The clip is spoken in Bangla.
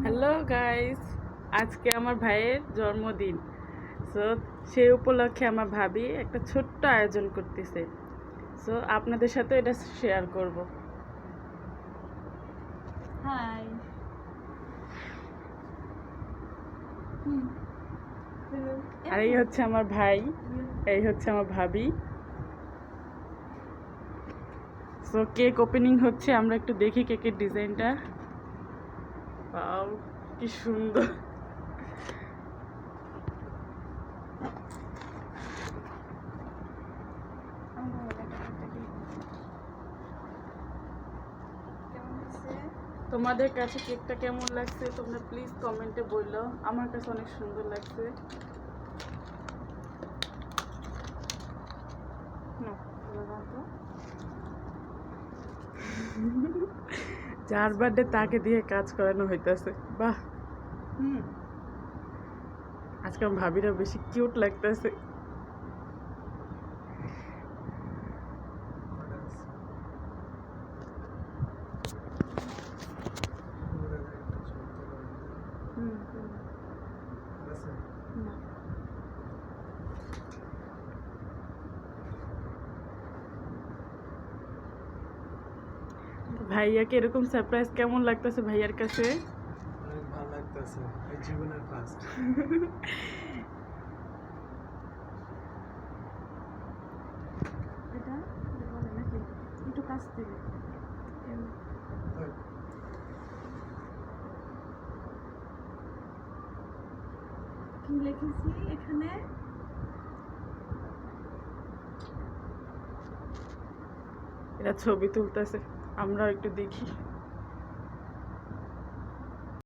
হ্যালো গাইস, আজকে আমার ভাইয়ের জন্মদিন। সো সেই উপলক্ষে আমার ভাবি একটা ছোট্ট আয়োজন করতেছে। সো আপনাদের সাথে এটা শেয়ার করব। হাই। আর এই হচ্ছে আমার ভাই, এই হচ্ছে আমার ভাবি। সো কেক ওপেনিং হচ্ছে, আমরা একটু দেখি কেকের ডিজাইনটা। ওয়াও, কি সুন্দর। তোমাদের কাছে কেকটা কেমন লাগছে তোমরা প্লিজ কমেন্টে বললো। আমার কাছে অনেক সুন্দর লাগছে। যার বার্থডে তাকে দিয়ে কাজ করানো হইতেছে। বাহ, আজকে আমার ভাবিরা বেশি কিউট লাগতেছে। ভাইয়াকে এরকম সারপ্রাইজ কেমন লাগতেছে ভাইয়ার কাছে? অনেক ভালো লাগতেছে, এই জীবনের ফার্স্ট। এটা বলে নাকি একটু কাছ থেকে কি লিখেছি এখানে? এরা ছবি তুলতেছে, আমরা একটু দেখি।